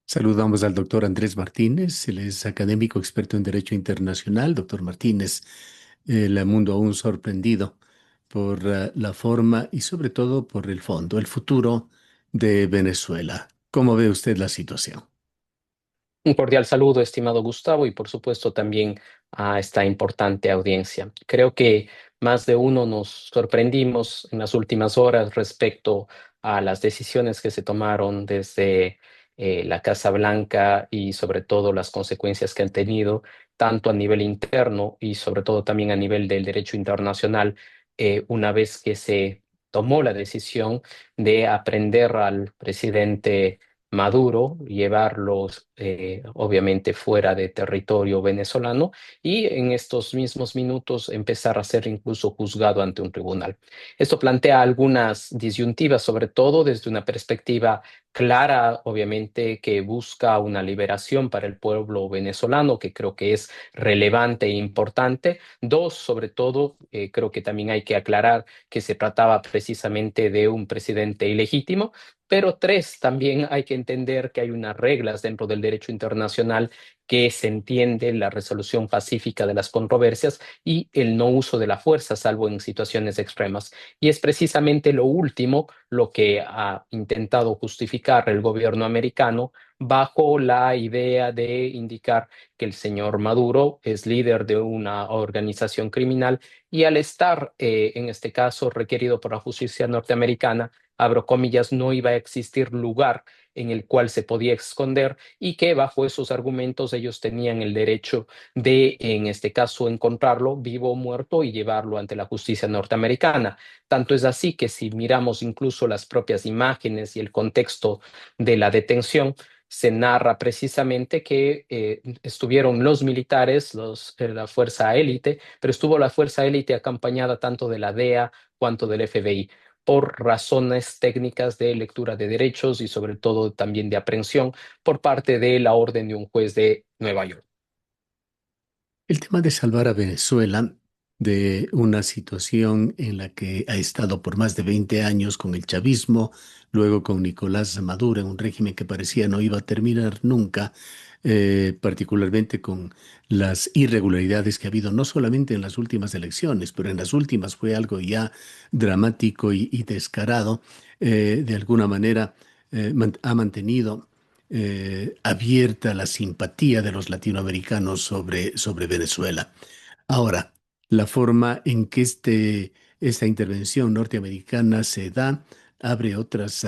Saludamos al doctor Andrés Martínez, él es académico experto en Derecho Internacional. Doctor Martínez, el mundo aún sorprendido por la forma y sobre todo por el fondo, el futuro de Venezuela. ¿Cómo ve usted la situación? Un cordial saludo, estimado Gustavo, y por supuesto también a esta importante audiencia. Creo que más de uno nos sorprendimos en las últimas horas respecto a las decisiones que se tomaron desde la Casa Blanca y sobre todo las consecuencias que han tenido, tanto a nivel interno y sobre todo también a nivel del derecho internacional, una vez que se tomó la decisión de aprender al presidente Maduro, llevarlos obviamente fuera de territorio venezolano y en estos mismos minutos empezar a ser incluso juzgado ante un tribunal. Esto plantea algunas disyuntivas, sobre todo desde una perspectiva clara, obviamente, que busca una liberación para el pueblo venezolano, que creo que es relevante e importante. Dos, sobre todo, creo que también hay que aclarar que se trataba precisamente de un presidente ilegítimo, pero tres, también hay que entender que hay unas reglas dentro del derecho internacional que se entiende la resolución pacífica de las controversias y el no uso de la fuerza, salvo en situaciones extremas. Y es precisamente lo último lo que ha intentado justificar el gobierno americano bajo la idea de indicar que el señor Maduro es líder de una organización criminal y al estar, en este caso, requerido por la justicia norteamericana, abro comillas, no iba a existir lugar en el cual se podía esconder y que bajo esos argumentos ellos tenían el derecho de, en este caso, encontrarlo vivo o muerto y llevarlo ante la justicia norteamericana. Tanto es así que si miramos incluso las propias imágenes y el contexto de la detención, se narra precisamente que estuvieron los militares, la fuerza élite, pero estuvo la fuerza élite acompañada tanto de la DEA cuanto del FBI por razones técnicas de lectura de derechos y sobre todo también de aprehensión por parte de la orden de un juez de Nueva York. El tema de salvar a Venezuela de una situación en la que ha estado por más de 20 años con el chavismo, luego con Nicolás Maduro, en un régimen que parecía no iba a terminar nunca, particularmente con las irregularidades que ha habido, no solamente en las últimas elecciones, pero en las últimas fue algo ya dramático y descarado. De alguna manera ha mantenido abierta la simpatía de los latinoamericanos sobre Venezuela. Ahora, la forma en que esta intervención norteamericana se da abre otras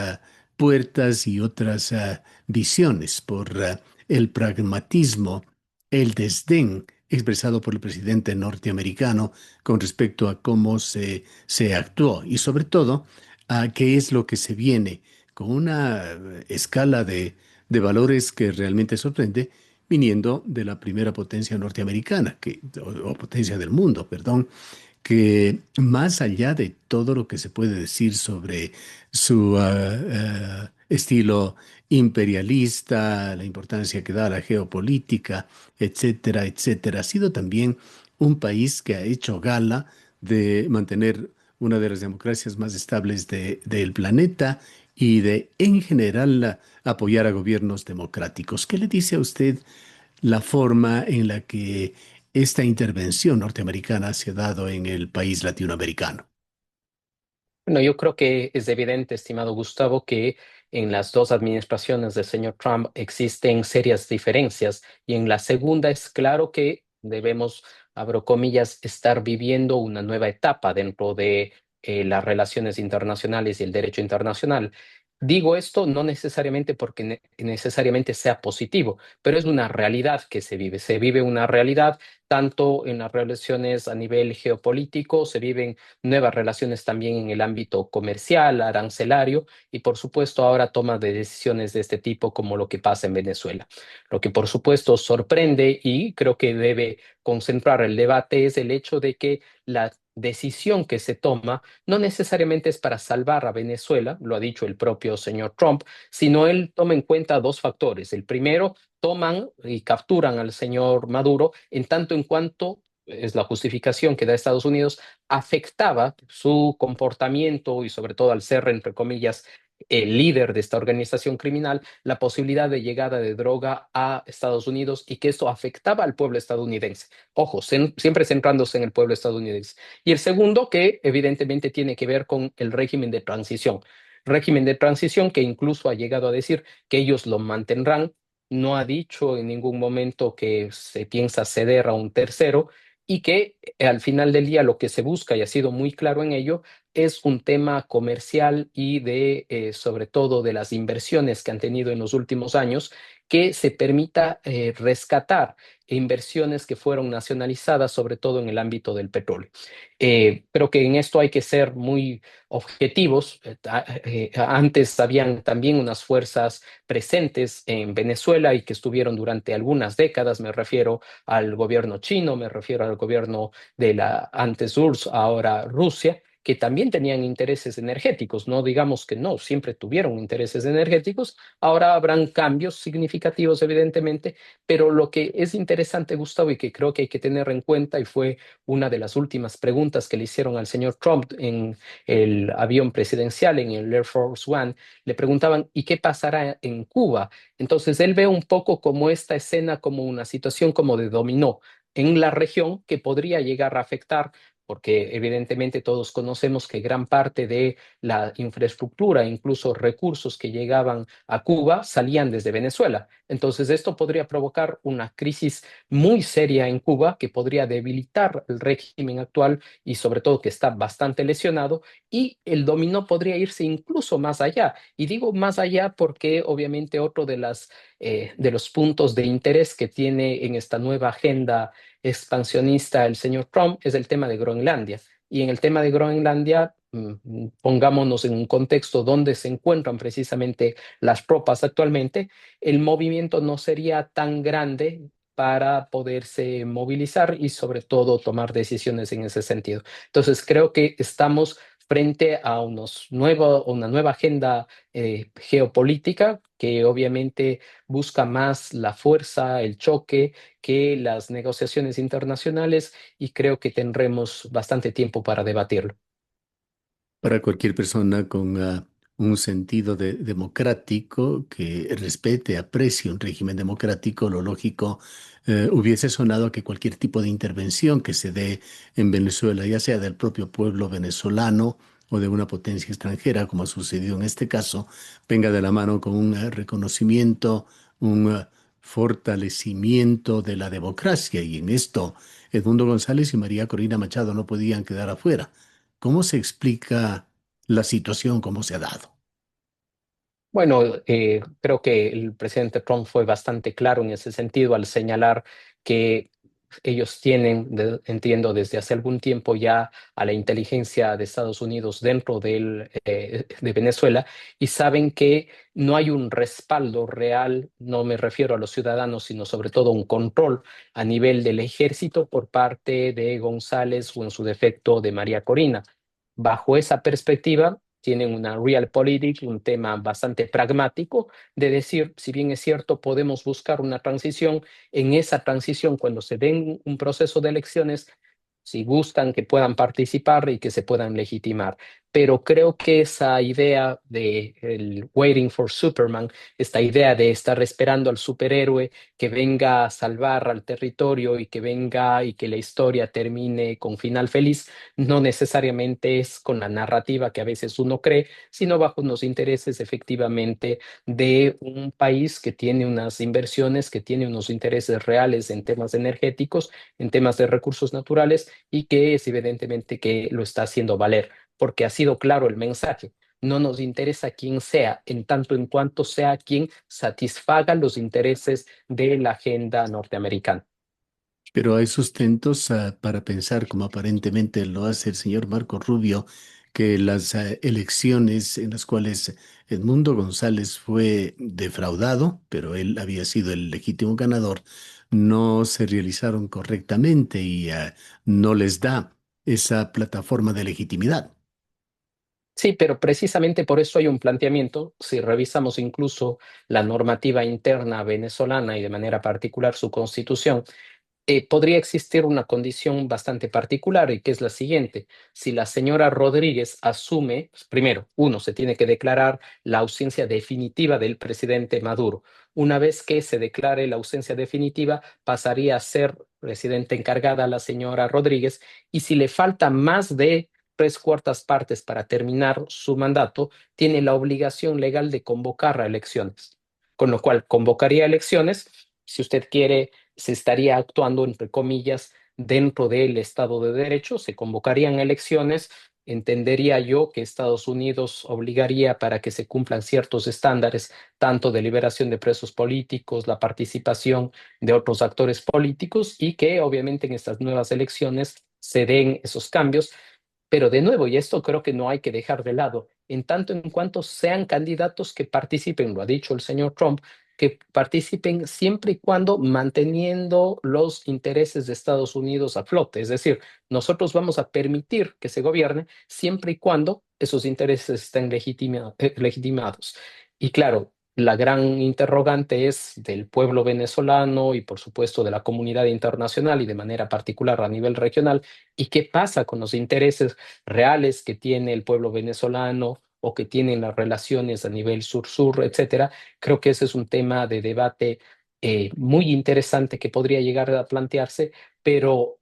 puertas y otras visiones por el pragmatismo, el desdén expresado por el presidente norteamericano con respecto a cómo se actuó y sobre todo a qué es lo que se viene con una escala de valores que realmente sorprende viniendo de la primera potencia norteamericana, o potencia del mundo, perdón, que más allá de todo lo que se puede decir sobre su estilo imperialista, la importancia que da a la geopolítica, etcétera, etcétera, ha sido también un país que ha hecho gala de mantener una de las democracias más estables del planeta y de, en general, apoyar a gobiernos democráticos. ¿Qué le dice a usted la forma en la que esta intervención norteamericana se ha dado en el país latinoamericano? Bueno, yo creo que es evidente, estimado Gustavo, que en las dos administraciones del señor Trump existen serias diferencias y en la segunda es claro que debemos, abro comillas, estar viviendo una nueva etapa dentro de las relaciones internacionales y el derecho internacional. Digo esto no necesariamente porque necesariamente sea positivo, pero es una realidad que se vive. Se vive una realidad tanto en las relaciones a nivel geopolítico, se viven nuevas relaciones también en el ámbito comercial, arancelario y por supuesto ahora toma de decisiones de este tipo como lo que pasa en Venezuela. Lo que por supuesto sorprende y creo que debe concentrar el debate es el hecho de que la decisión que se toma no necesariamente es para salvar a Venezuela, lo ha dicho el propio señor Trump, sino él toma en cuenta dos factores. El primero, toman y capturan al señor Maduro en tanto en cuanto es la justificación que da Estados Unidos afectaba su comportamiento y sobre todo al ser, entre comillas, el líder de esta organización criminal, la posibilidad de llegada de droga a Estados Unidos y que esto afectaba al pueblo estadounidense. Ojo, siempre centrándose en el pueblo estadounidense. Y el segundo, que evidentemente tiene que ver con el régimen de transición. Régimen de transición que incluso ha llegado a decir que ellos lo mantendrán. No ha dicho en ningún momento que se piensa ceder a un tercero y que al final del día lo que se busca, y ha sido muy claro en ello, es un tema comercial y de, sobre todo, de las inversiones que han tenido en los últimos años, que se permita rescatar inversiones que fueron nacionalizadas, sobre todo en el ámbito del petróleo. Creo que en esto hay que ser muy objetivos. Antes habían también unas fuerzas presentes en Venezuela y que estuvieron durante algunas décadas. Me refiero al gobierno chino, me refiero al gobierno de la antes URSS, ahora Rusia, que también tenían intereses energéticos. No digamos que no, siempre tuvieron intereses energéticos. Ahora habrán cambios significativos, evidentemente, pero lo que es interesante, Gustavo, y que creo que hay que tener en cuenta, y fue una de las últimas preguntas que le hicieron al señor Trump en el avión presidencial, en el Air Force One, le preguntaban, ¿y qué pasará en Cuba? Entonces él ve un poco como esta escena, como una situación como de dominó en la región que podría llegar a afectar, porque evidentemente todos conocemos que gran parte de la infraestructura, incluso recursos que llegaban a Cuba, salían desde Venezuela. Entonces esto podría provocar una crisis muy seria en Cuba que podría debilitar el régimen actual y sobre todo que está bastante lesionado, y el dominó podría irse incluso más allá. Y digo más allá porque obviamente otro de los puntos de interés que tiene en esta nueva agenda expansionista el señor Trump es el tema de Groenlandia. Y en el tema de Groenlandia, pongámonos en un contexto donde se encuentran precisamente las tropas actualmente, el movimiento no sería tan grande para poderse movilizar y sobre todo tomar decisiones en ese sentido. Entonces, creo que estamos frente a una nueva agenda geopolítica que obviamente busca más la fuerza, el choque, que las negociaciones internacionales, y creo que tendremos bastante tiempo para debatirlo. Para cualquier persona con un sentido democrático que respete, aprecie un régimen democrático, lo lógico hubiese sonado que cualquier tipo de intervención que se dé en Venezuela, ya sea del propio pueblo venezolano o de una potencia extranjera, como ha sucedido en este caso, venga de la mano con un reconocimiento, un fortalecimiento de la democracia. Y en esto, Edmundo González y María Corina Machado no podían quedar afuera. ¿Cómo se explica la situación, cómo se ha dado? Bueno, creo que el presidente Trump fue bastante claro en ese sentido al señalar que ellos tienen, entiendo, desde hace algún tiempo ya a la inteligencia de Estados Unidos dentro de Venezuela, y saben que no hay un respaldo real, no me refiero a los ciudadanos, sino sobre todo un control a nivel del ejército por parte de González o en su defecto de María Corina. Bajo esa perspectiva, tienen una realpolitik, un tema bastante pragmático de decir, si bien es cierto, podemos buscar una transición, en esa transición, cuando se den un proceso de elecciones, si buscan que puedan participar y que se puedan legitimar. Pero creo que esa idea de el waiting for Superman, esta idea de estar esperando al superhéroe que venga a salvar al territorio y que venga y que la historia termine con final feliz, no necesariamente es con la narrativa que a veces uno cree, sino bajo los intereses efectivamente de un país que tiene unas inversiones, que tiene unos intereses reales en temas energéticos, en temas de recursos naturales, y que es evidentemente que lo está haciendo valer, porque ha sido claro el mensaje. No nos interesa quién sea, en tanto en cuanto sea quien satisfaga los intereses de la agenda norteamericana. Pero hay sustentos para pensar, como aparentemente lo hace el señor Marco Rubio, que las elecciones en las cuales Edmundo González fue defraudado, pero él había sido el legítimo ganador, no se realizaron correctamente y no les da esa plataforma de legitimidad. Sí, pero precisamente por eso hay un planteamiento. Si revisamos incluso la normativa interna venezolana y de manera particular su constitución, podría existir una condición bastante particular y que es la siguiente. Si la señora Rodríguez asume, pues, primero, uno, se tiene que declarar la ausencia definitiva del presidente Maduro. Una vez que se declare la ausencia definitiva, pasaría a ser presidenta encargada la señora Rodríguez y si le falta más de tres cuartas partes para terminar su mandato, tiene la obligación legal de convocar a elecciones. Con lo cual, convocaría elecciones. Si usted quiere, se estaría actuando, entre comillas, dentro del Estado de Derecho, se convocarían elecciones, entendería yo que Estados Unidos obligaría para que se cumplan ciertos estándares, tanto de liberación de presos políticos, la participación de otros actores políticos y que obviamente en estas nuevas elecciones se den esos cambios. Pero de nuevo, y esto creo que no hay que dejar de lado, en tanto en cuanto sean candidatos que participen, lo ha dicho el señor Trump, que participen siempre y cuando manteniendo los intereses de Estados Unidos a flote. Es decir, nosotros vamos a permitir que se gobierne siempre y cuando esos intereses estén legitimados. Y claro, la gran interrogante es del pueblo venezolano y por supuesto de la comunidad internacional y de manera particular a nivel regional. ¿Y qué pasa con los intereses reales que tiene el pueblo venezolano o que tienen las relaciones a nivel sur-sur, etcétera? Creo que ese es un tema de debate muy interesante que podría llegar a plantearse, pero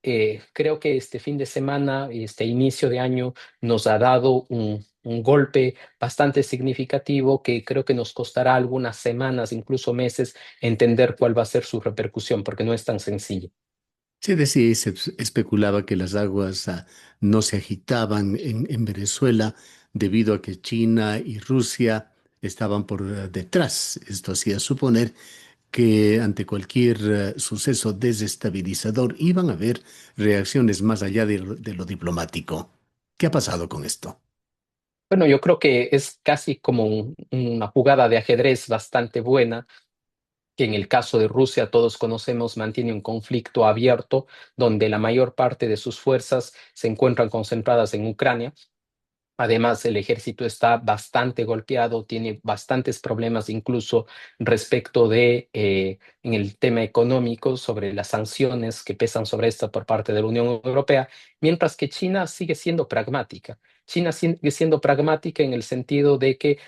creo que este fin de semana y este inicio de año nos ha dado un golpe bastante significativo que creo que nos costará algunas semanas, incluso meses, entender cuál va a ser su repercusión, porque no es tan sencillo. Se decía y se especulaba que las aguas no se agitaban en Venezuela debido a que China y Rusia estaban por detrás. Esto hacía suponer que ante cualquier suceso desestabilizador iban a haber reacciones más allá de lo diplomático. ¿Qué ha pasado con esto? Bueno, yo creo que es casi como una jugada de ajedrez bastante buena, que en el caso de Rusia todos conocemos mantiene un conflicto abierto donde la mayor parte de sus fuerzas se encuentran concentradas en Ucrania. Además, el ejército está bastante golpeado, tiene bastantes problemas incluso respecto de, en el tema económico, sobre las sanciones que pesan sobre esta por parte de la Unión Europea, mientras que China sigue siendo pragmática. China sigue siendo pragmática en el sentido de que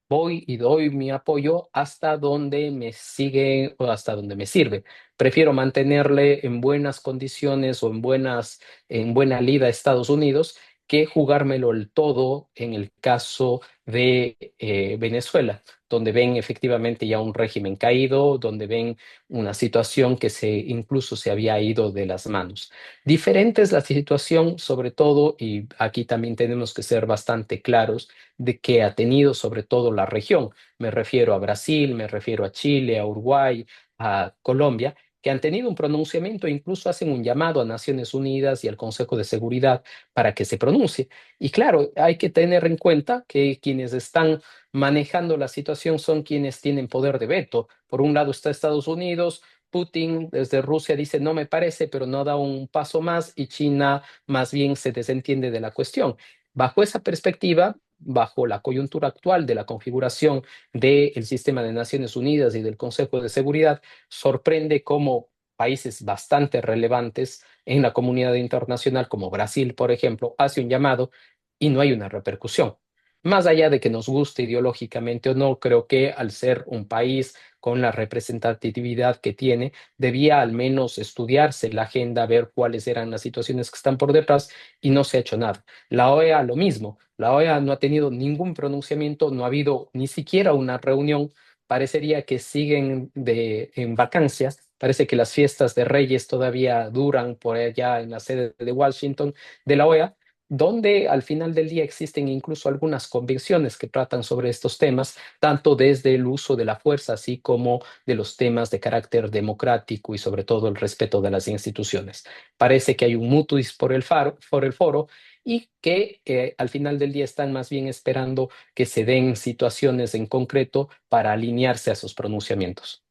voy y doy mi apoyo hasta donde me sigue o hasta donde me sirve. Prefiero mantenerle en buenas condiciones o en buena lid a Estados Unidos que jugármelo el todo en el caso de Venezuela, donde ven efectivamente ya un régimen caído, donde ven una situación que incluso se había ido de las manos. Diferente es la situación, sobre todo, y aquí también tenemos que ser bastante claros, de que ha tenido sobre todo la región. Me refiero a Brasil, me refiero a Chile, a Uruguay, a Colombia, que han tenido un pronunciamiento e incluso hacen un llamado a Naciones Unidas y al Consejo de Seguridad para que se pronuncie. Y claro, hay que tener en cuenta que quienes están manejando la situación son quienes tienen poder de veto. Por un lado está Estados Unidos. Putin desde Rusia dice no me parece, pero no da un paso más y China más bien se desentiende de la cuestión. Bajo esa perspectiva, bajo la coyuntura actual de la configuración del sistema de Naciones Unidas y del Consejo de Seguridad, sorprende cómo países bastante relevantes en la comunidad internacional, como Brasil, por ejemplo, hace un llamado y no hay una repercusión. Más allá de que nos guste ideológicamente o no, creo que al ser un país con la representatividad que tiene, debía al menos estudiarse la agenda, ver cuáles eran las situaciones que están por detrás y no se ha hecho nada. La OEA lo mismo. La OEA no ha tenido ningún pronunciamiento, no ha habido ni siquiera una reunión. Parecería que siguen en vacancias. Parece que las fiestas de Reyes todavía duran por allá en la sede de Washington de la OEA, donde al final del día existen incluso algunas convenciones que tratan sobre estos temas, tanto desde el uso de la fuerza, así como de los temas de carácter democrático y sobre todo el respeto de las instituciones. Parece que hay un mutuis por el foro y que al final del día están más bien esperando que se den situaciones en concreto para alinearse a sus pronunciamientos.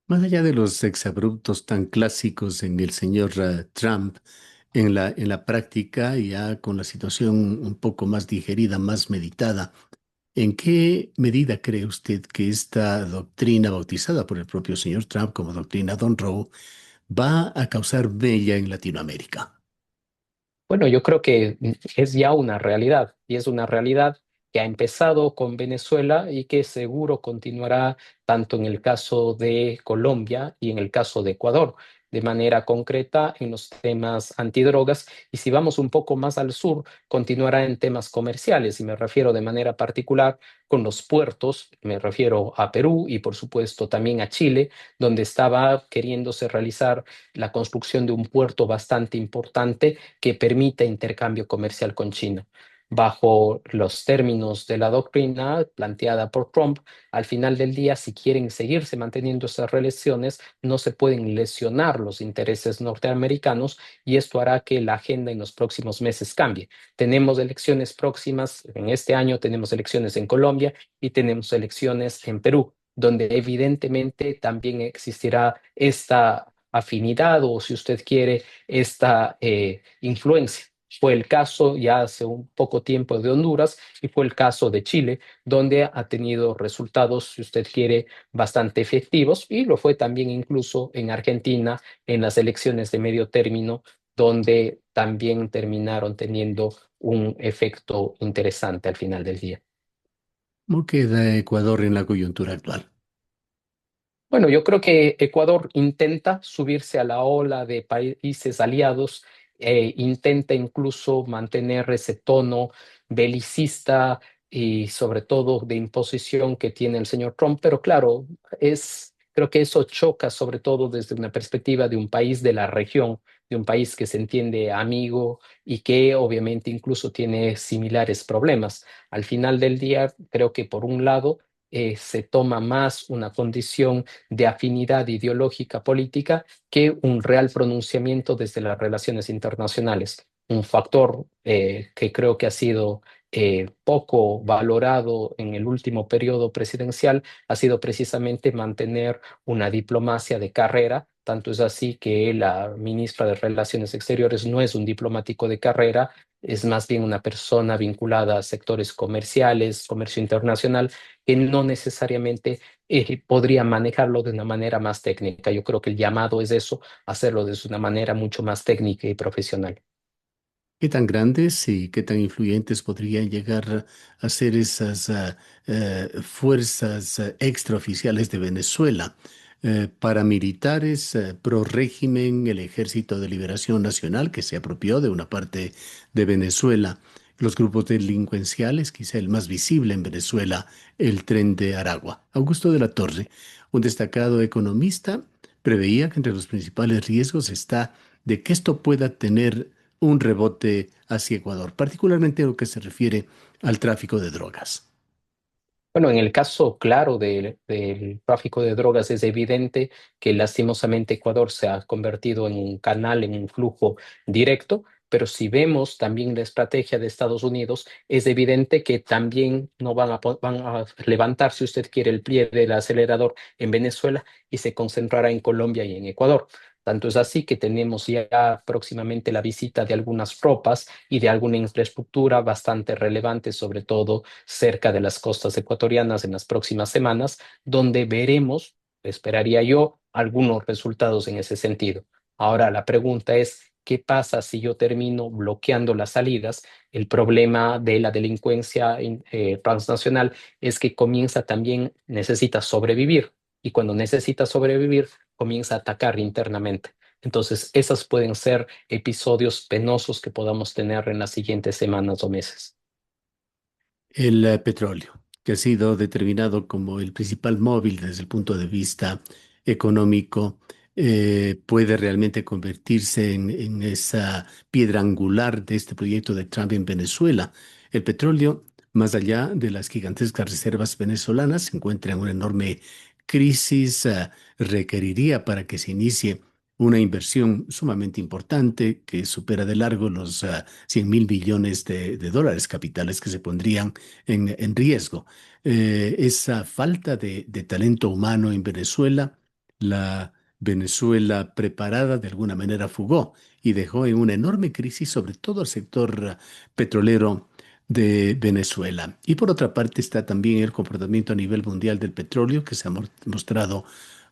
Más allá de los exabruptos tan clásicos en el señor Trump, en la práctica, ya con la situación un poco más digerida, más meditada, ¿en qué medida cree usted que esta doctrina bautizada por el propio señor Trump como doctrina Monroe va a causar mella en Latinoamérica? Bueno, yo creo que es ya una realidad y es una realidad que ha empezado con Venezuela y que seguro continuará tanto en el caso de Colombia y en el caso de Ecuador, de manera concreta en los temas antidrogas. Y si vamos un poco más al sur, continuará en temas comerciales y me refiero de manera particular con los puertos, me refiero a Perú y por supuesto también a Chile, donde estaba queriéndose realizar la construcción de un puerto bastante importante que permite intercambio comercial con China. Bajo los términos de la doctrina planteada por Trump, al final del día, si quieren seguirse manteniendo esas relaciones, no se pueden lesionar los intereses norteamericanos y esto hará que la agenda en los próximos meses cambie. Tenemos elecciones próximas, en este año tenemos elecciones en Colombia y tenemos elecciones en Perú, donde evidentemente también existirá esta afinidad o, si usted quiere, esta influencia. Fue el caso ya hace un poco tiempo de Honduras y fue el caso de Chile, donde ha tenido resultados, si usted quiere, bastante efectivos y lo fue también incluso en Argentina en las elecciones de medio término, donde también terminaron teniendo un efecto interesante al final del día. ¿Cómo queda Ecuador en la coyuntura actual? Bueno, yo creo que Ecuador intenta subirse a la ola de países aliados, intenta incluso mantener ese tono belicista y sobre todo de imposición que tiene el señor Trump, pero claro, creo que eso choca sobre todo desde una perspectiva de un país de la región, de un país que se entiende amigo y que obviamente incluso tiene similares problemas. Al final del día, creo que por un lado, se toma más una condición de afinidad ideológica política que un real pronunciamiento desde las relaciones internacionales. Un factor que creo que ha sido poco valorado en el último periodo presidencial ha sido precisamente mantener una diplomacia de carrera. Tanto es así que la ministra de Relaciones Exteriores no es un diplomático de carrera, es más bien una persona vinculada a sectores comerciales, comercio internacional, que no necesariamente podría manejarlo de una manera más técnica. Yo creo que el llamado es eso, hacerlo de una manera mucho más técnica y profesional. ¿Qué tan grandes y qué tan influyentes podrían llegar a ser esas fuerzas extraoficiales de Venezuela? Paramilitares, pro régimen, el Ejército de Liberación Nacional, que se apropió de una parte de Venezuela, los grupos delincuenciales, quizá el más visible en Venezuela, el Tren de Aragua. Augusto de la Torre, un destacado economista, preveía que entre los principales riesgos está de que esto pueda tener un rebote hacia Ecuador, particularmente en lo que se refiere al tráfico de drogas. Bueno, en el caso claro del tráfico de drogas es evidente que lastimosamente Ecuador se ha convertido en un canal, en un flujo directo, pero si vemos también la estrategia de Estados Unidos, es evidente que también no van a levantar, si usted quiere, el pie del acelerador en Venezuela y se concentrará en Colombia y en Ecuador. Tanto es así que tenemos ya próximamente la visita de algunas tropas y de alguna infraestructura bastante relevante, sobre todo cerca de las costas ecuatorianas en las próximas semanas, donde veremos, esperaría yo, algunos resultados en ese sentido. Ahora, la pregunta es, ¿qué pasa si yo termino bloqueando las salidas? El problema de la delincuencia transnacional es que comienza también, necesita sobrevivir, y cuando necesita sobrevivir, comienza a atacar internamente. Entonces, esos pueden ser episodios penosos que podamos tener en las siguientes semanas o meses. El petróleo, que ha sido determinado como el principal móvil desde el punto de vista económico, puede realmente convertirse en esa piedra angular de este proyecto de Trump en Venezuela. El petróleo, más allá de las gigantescas reservas venezolanas, se encuentra en una enorme crisis, requeriría para que se inicie una inversión sumamente importante que supera de largo los 100.000 millones de dólares capitales que se pondrían en riesgo. Esa falta de talento humano en Venezuela, la Venezuela preparada de alguna manera fugó y dejó en una enorme crisis sobre todo el sector petrolero de Venezuela. Y por otra parte está también el comportamiento a nivel mundial del petróleo que se ha mostrado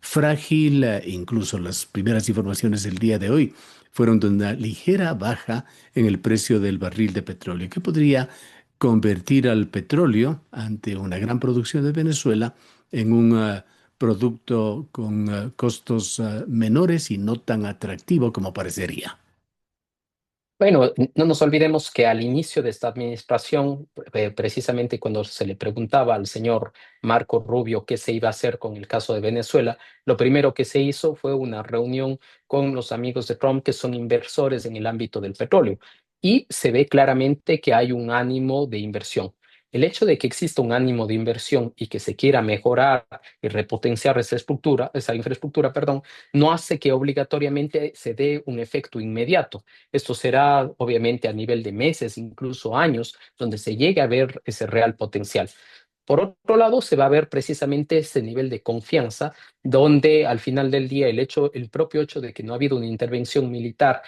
frágil. Incluso las primeras informaciones del día de hoy fueron de una ligera baja en el precio del barril de petróleo, que podría convertir al petróleo, ante una gran producción de Venezuela, en un producto con costos menores y no tan atractivo como parecería. Bueno, no nos olvidemos que al inicio de esta administración, precisamente cuando se le preguntaba al señor Marco Rubio qué se iba a hacer con el caso de Venezuela, lo primero que se hizo fue una reunión con los amigos de Trump que son inversores en el ámbito del petróleo y se ve claramente que hay un ánimo de inversión. El hecho de que exista un ánimo de inversión y que se quiera mejorar y repotenciar esa infraestructura, perdón, no hace que obligatoriamente se dé un efecto inmediato. Esto será obviamente a nivel de meses, incluso años, donde se llegue a ver ese real potencial. Por otro lado, se va a ver precisamente ese nivel de confianza, donde al final del día el propio hecho de que no ha habido una intervención militar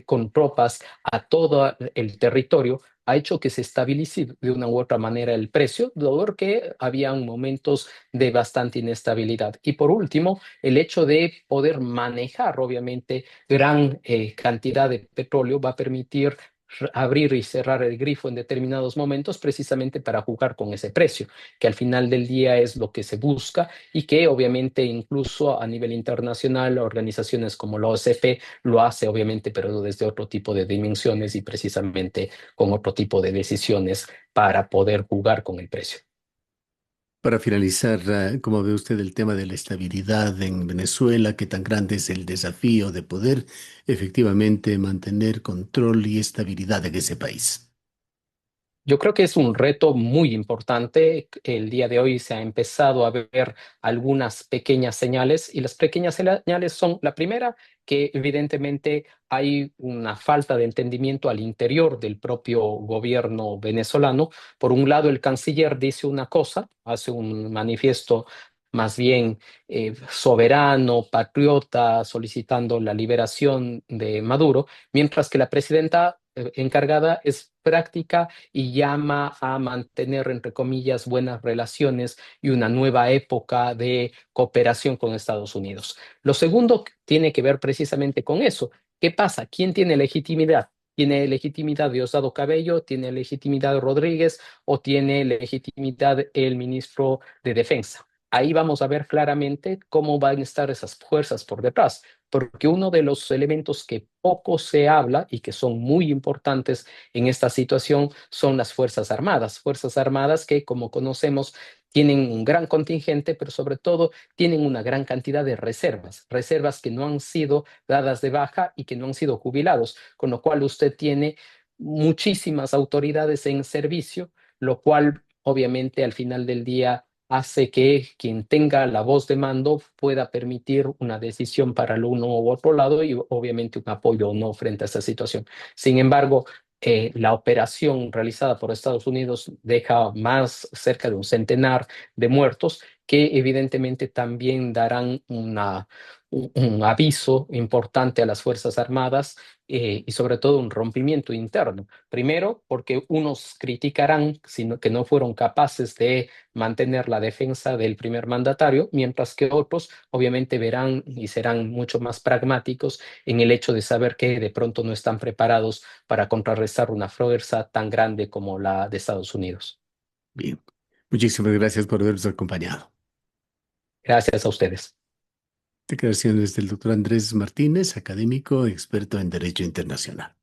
con tropas a todo el territorio ha hecho que se estabilice de una u otra manera el precio, porque había momentos de bastante inestabilidad. Y por último, el hecho de poder manejar, obviamente, gran cantidad de petróleo va a permitir abrir y cerrar el grifo en determinados momentos precisamente para jugar con ese precio, que al final del día es lo que se busca y que obviamente incluso a nivel internacional organizaciones como la OCP lo hace obviamente, pero desde otro tipo de dimensiones y precisamente con otro tipo de decisiones para poder jugar con el precio. Para finalizar, ¿cómo ve usted el tema de la estabilidad en Venezuela? ¿Qué tan grande es el desafío de poder efectivamente mantener control y estabilidad en ese país? Yo creo que es un reto muy importante. El día de hoy se ha empezado a ver algunas pequeñas señales y las pequeñas señales son la primera, que evidentemente hay una falta de entendimiento al interior del propio gobierno venezolano. Por un lado, el canciller dice una cosa, hace un manifiesto más bien soberano, patriota, solicitando la liberación de Maduro, mientras que la presidenta encargada es práctica y llama a mantener, entre comillas, buenas relaciones y una nueva época de cooperación con Estados Unidos. Lo segundo tiene que ver precisamente con eso. ¿Qué pasa? ¿Quién tiene legitimidad? ¿Tiene legitimidad Diosdado Cabello? ¿Tiene legitimidad Rodríguez? ¿O tiene legitimidad el ministro de Defensa? Ahí vamos a ver claramente cómo van a estar esas fuerzas por detrás, porque uno de los elementos que poco se habla y que son muy importantes en esta situación son las Fuerzas Armadas que, como conocemos, tienen un gran contingente, pero sobre todo tienen una gran cantidad de reservas que no han sido dadas de baja y que no han sido jubilados, con lo cual usted tiene muchísimas autoridades en servicio, lo cual obviamente al final del día hace que quien tenga la voz de mando pueda permitir una decisión para el uno u otro lado y obviamente un apoyo o no frente a esta situación. Sin embargo, la operación realizada por Estados Unidos deja más cerca de un centenar de muertos que evidentemente también darán un aviso importante a las Fuerzas Armadas y sobre todo un rompimiento interno. Primero, porque unos criticarán que no fueron capaces de mantener la defensa del primer mandatario, mientras que otros obviamente verán y serán mucho más pragmáticos en el hecho de saber que de pronto no están preparados para contrarrestar una fuerza tan grande como la de Estados Unidos. Bien, muchísimas gracias por habernos acompañado. Gracias a ustedes. Declaraciones del doctor Andrés Martínez, académico, experto en Derecho Internacional.